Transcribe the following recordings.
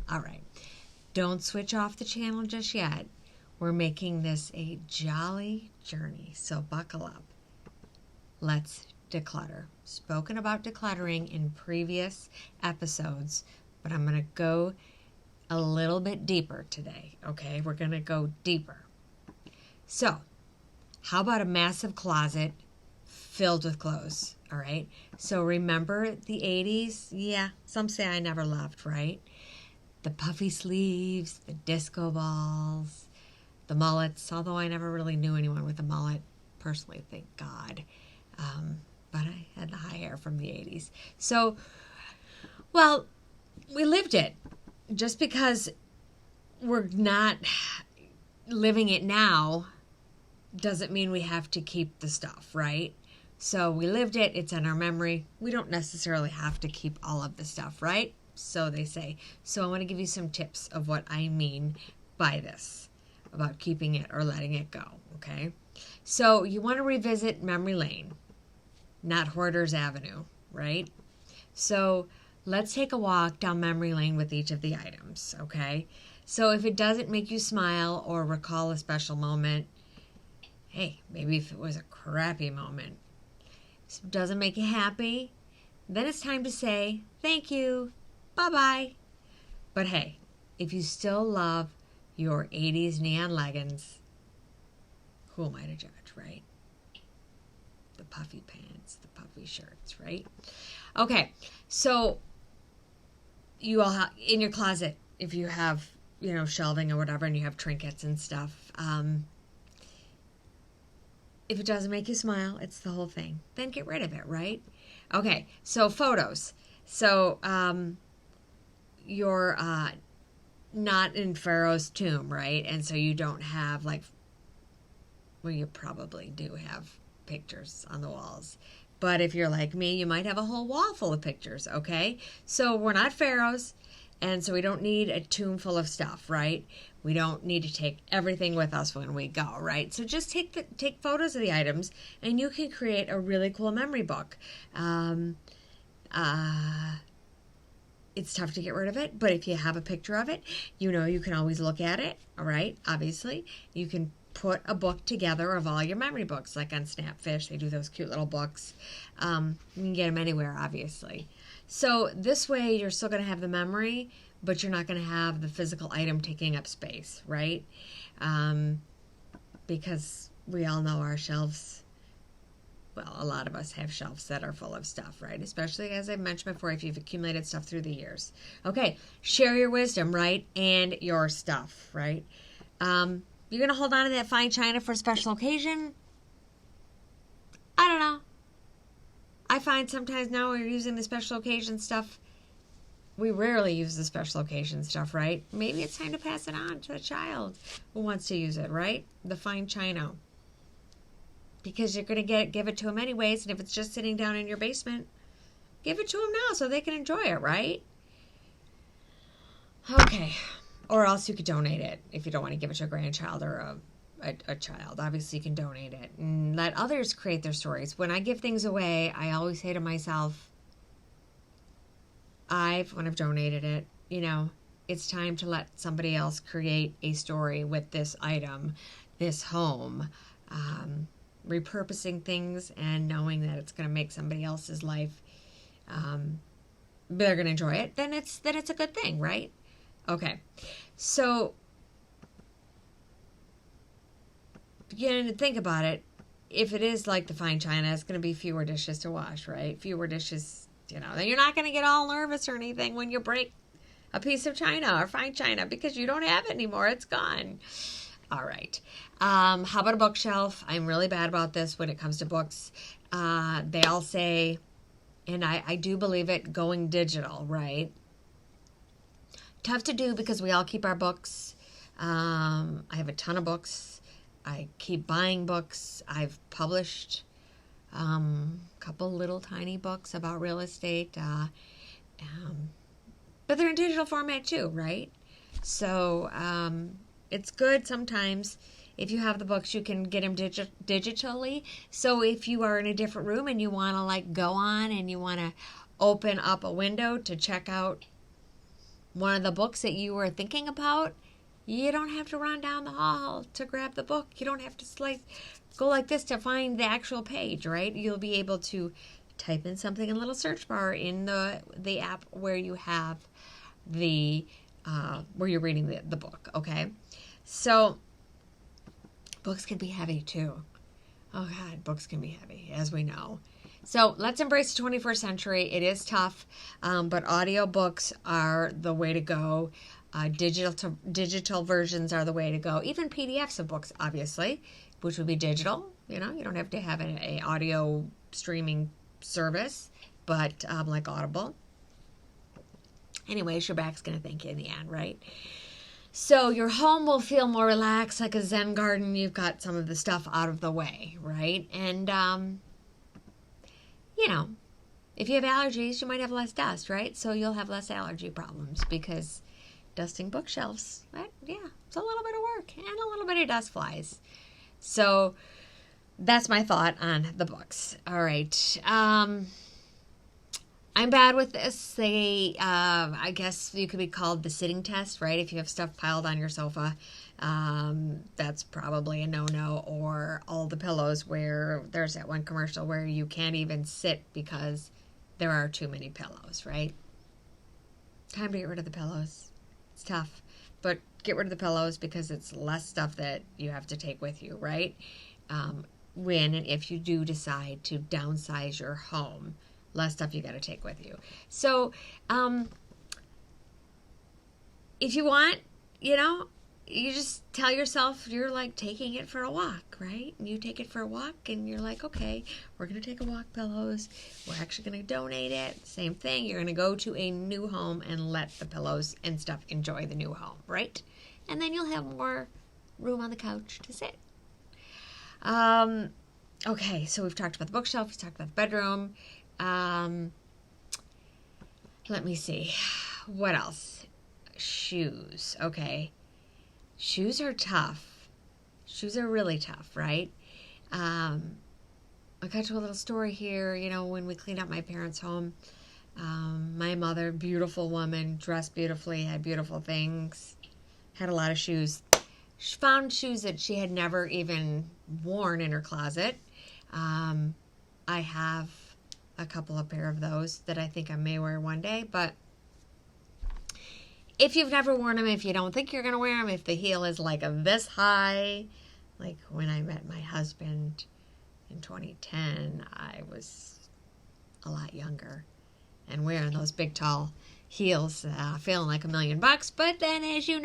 All right. Don't switch off the channel just yet. We're making this a jolly journey, so buckle up. Let's declutter. Spoken about decluttering in previous episodes, but I'm going to go a little bit deeper today, okay? We're going to go deeper. So, how about a massive closet filled with clothes, all right? So remember the 80s? Yeah, some say I never loved, right? The puffy sleeves, the disco balls, the mullets, although I never really knew anyone with a mullet, personally, thank God. But I had the high hair from the 80s. So, well, we lived it. Just because we're not living it now doesn't mean we have to keep the stuff, right? So we lived it. It's in our memory. We don't necessarily have to keep all of the stuff, right? So they say. So I want to give you some tips of what I mean by this, about keeping it or letting it go, okay? So you want to revisit memory lane, not Hoarder's Avenue, right? So let's take a walk down memory lane with each of the items, okay? So if it doesn't make you smile or recall a special moment, hey, maybe if it was a crappy moment, if it doesn't make you happy, then it's time to say thank you, bye-bye. But hey, if you still love your 80s neon leggings, who am I to judge, right? The puffy pants, the puffy shirts, right? Okay, so you all have, in your closet, if you have, shelving or whatever, and you have trinkets and stuff, if it doesn't make you smile, it's the whole thing. Then get rid of it, right? Okay, so photos. So you're not in Pharaoh's tomb, right? And so you don't have well, you probably do have pictures on the walls. But if you're like me, you might have a whole wall full of pictures, okay? So we're not pharaohs, and so we don't need a tomb full of stuff, right? We don't need to take everything with us when we go, right? So just take photos of the items, and you can create a really cool memory book. It's tough to get rid of it, but if you have a picture of it, you can always look at it, all right? Obviously, you can put a book together of all your memory books, like on Snapfish. They do those cute little books. You can get them anywhere, obviously. So this way, you're still going to have the memory, but you're not going to have the physical item taking up space, right? Because we all know our shelves, well, a lot of us have shelves that are full of stuff, right? Especially, as I mentioned before, if you've accumulated stuff through the years. Okay, share your wisdom, right? And your stuff, right? You're going to hold on to that fine china for a special occasion? I don't know. I find sometimes now we're using the special occasion stuff. We rarely use the special occasion stuff, right? Maybe it's time to pass it on to a child who wants to use it, right? The fine china. Because you're going to give it to them anyways, and if it's just sitting down in your basement, give it to them now so they can enjoy it, right? Okay. Or else you could donate it if you don't want to give it to a grandchild or a child. Obviously, you can donate it and let others create their stories. When I give things away, I always say to myself, when I've donated it, it's time to let somebody else create a story with this item, this home. Repurposing things and knowing that it's going to make somebody else's life, they're going to enjoy it, then it's a good thing, right? Okay, so think about it. If it is like the fine china, it's going to be fewer dishes to wash, right? Fewer dishes, then you're not going to get all nervous or anything when you break a piece of china or fine china because you don't have it anymore. It's gone. All right. How about a bookshelf? I'm really bad about this when it comes to books. They all say, and I do believe it, going digital, right? Tough to do because we all keep our books. I have a ton of books. I keep buying books. I've published a couple little tiny books about real estate. But they're in digital format too, right? So it's good sometimes. If you have the books, you can get them digitally. So if you are in a different room and you want to go on and you want to open up a window to check out one of the books that you were thinking about, you don't have to run down the hall to grab the book. You don't have to go like this to find the actual page, right? You'll be able to type in something in a little search bar in the app where you have where you're reading the book, okay? So books can be heavy too. Oh God, books can be heavy, as we know. So let's embrace the 21st century. It is tough, but audiobooks are the way to go. Digital versions are the way to go. Even PDFs of books, obviously, which would be digital. You don't have to have an audio streaming service, but like Audible. Anyways, your back's going to thank you in the end, right? So your home will feel more relaxed, like a Zen garden. You've got some of the stuff out of the way, right? And, if you have allergies, you might have less dust, right? So you'll have less allergy problems because dusting bookshelves, right? Yeah, it's a little bit of work and a little bit of dust flies. So that's my thought on the books. All right. I'm bad with this. I guess you could be called the sitting test, right? If you have stuff piled on your sofa, that's probably a no-no. Or all the pillows, where there's that one commercial where you can't even sit because there are too many pillows, right? Time to get rid of the pillows. It's tough, but get rid of the pillows because it's less stuff that you have to take with you, right? When and if you do decide to downsize your home, less stuff you got to take with you. So, if you want, you just tell yourself you're like taking it for a walk, right? And you take it for a walk and you're like, okay, we're going to take a walk, pillows. We're actually going to donate it. Same thing. You're going to go to a new home and let the pillows and stuff enjoy the new home, right? And then you'll have more room on the couch to sit. Okay, so we've talked about the bookshelf. We've talked about the bedroom. Let me see. What else? Shoes. Okay. Shoes are tough. Shoes are really tough, right? I got to a little story here, when we cleaned up my parents' home. My mother, beautiful woman, dressed beautifully, had beautiful things, had a lot of shoes. She found shoes that she had never even worn in her closet. I have a couple of pair of those that I think I may wear one day, but if you've never worn them, if you don't think you're going to wear them, if the heel is like this high, like when I met my husband in 2010, I was a lot younger and wearing those big tall heels, feeling like $1 million. But then as you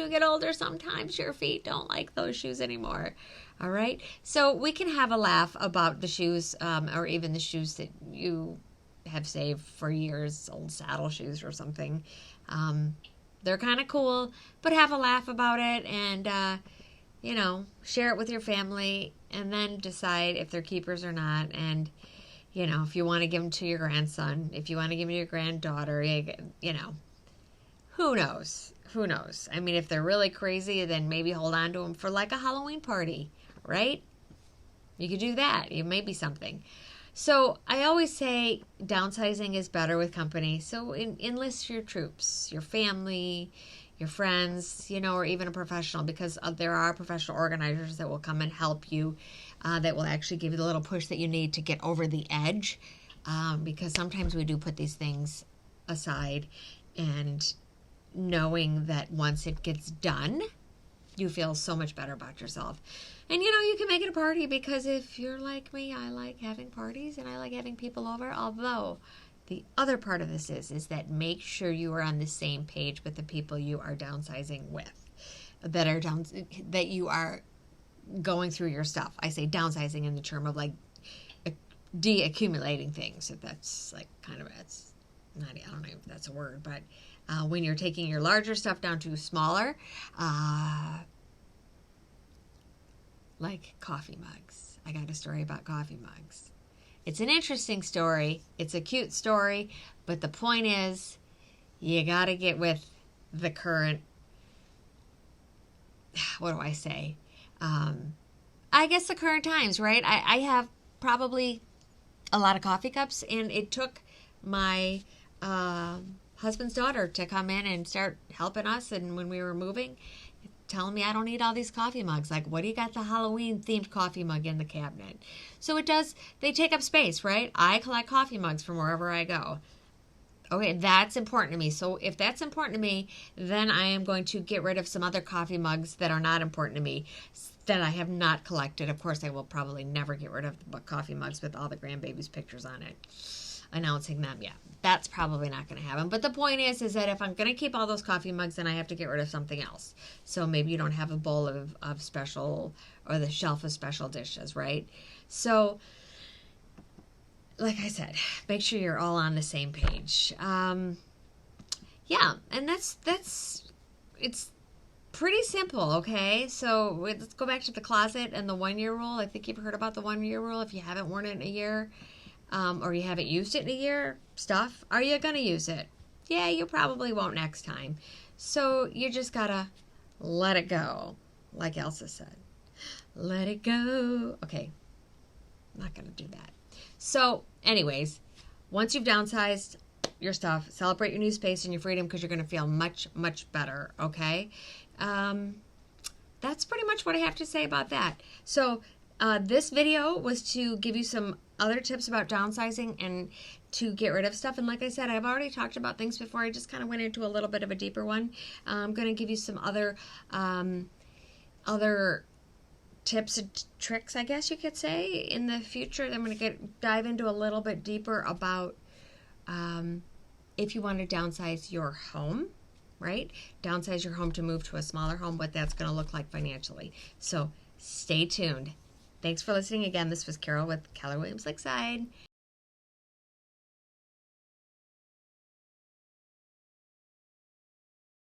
get older, sometimes your feet don't like those shoes anymore. All right. So we can have a laugh about the shoes, or even the shoes that you have saved for years, old saddle shoes or something. They're kind of cool, but have a laugh about it and, share it with your family and then decide if they're keepers or not. And, if you want to give them to your grandson, if you want to give them to your granddaughter, who knows? Who knows? I mean, if they're really crazy, then maybe hold on to them for like a Halloween party, right? You could do that. It may be something. So I always say downsizing is better with company. So enlist your troops, your family, your friends, or even a professional, because there are professional organizers that will come and help you, that will actually give you the little push that you need to get over the edge, because sometimes we do put these things aside, and knowing that once it gets done, you feel so much better about yourself. And you can make it a party, because if you're like me, I like having parties and I like having people over. Although the other part of this is that make sure you are on the same page with the people you are downsizing with, that you are going through your stuff. I say downsizing in the term of like de-accumulating things. If that's like kind of, it's not, I don't know if that's a word, but when you're taking your larger stuff down to smaller, like coffee mugs. I got a story about coffee mugs. It's an interesting story. It's a cute story. But the point is, you got to get with the current, what do I say? I guess the current times, right? I have probably a lot of coffee cups, and it took my husband's daughter to come in and start helping us. And when we were moving, telling me I don't need all these coffee mugs. Like, what do you got the Halloween themed coffee mug in the cabinet? So they take up space, right? I collect coffee mugs from wherever I go. Okay, that's important to me. So if that's important to me, then I am going to get rid of some other coffee mugs that are not important to me that I have not collected. Of course, I will probably never get rid of the coffee mugs with all the grandbabies' pictures on it, announcing them. Yeah, that's probably not going to happen. But the point is that if I'm going to keep all those coffee mugs, then I have to get rid of something else. So maybe you don't have a bowl of special, or the shelf of special dishes, right? So, like I said, make sure you're all on the same page. Yeah, and it's pretty simple, okay? So let's go back to the closet and the 1 year rule. I think you've heard about the 1 year rule. If you haven't worn it in a year, or you haven't used it in a year, are you going to use it? Yeah, you probably won't next time. So you just got to let it go, like Elsa said. Let it go. Okay, I'm not going to do that. So anyways, once you've downsized your stuff, celebrate your new space and your freedom, because you're going to feel much, much better, okay? That's pretty much what I have to say about that. So this video was to give you some other tips about downsizing and to get rid of stuff. And like I said, I've already talked about things before. I just kind of went into a little bit of a deeper one. I'm going to give you some other tips and tricks, I guess you could say, in the future. I'm going to dive into a little bit deeper about if you want to downsize your home, right? Downsize your home to move to a smaller home, what that's going to look like financially. So stay tuned. Thanks for listening again. This was Carol with Keller Williams Lakeside.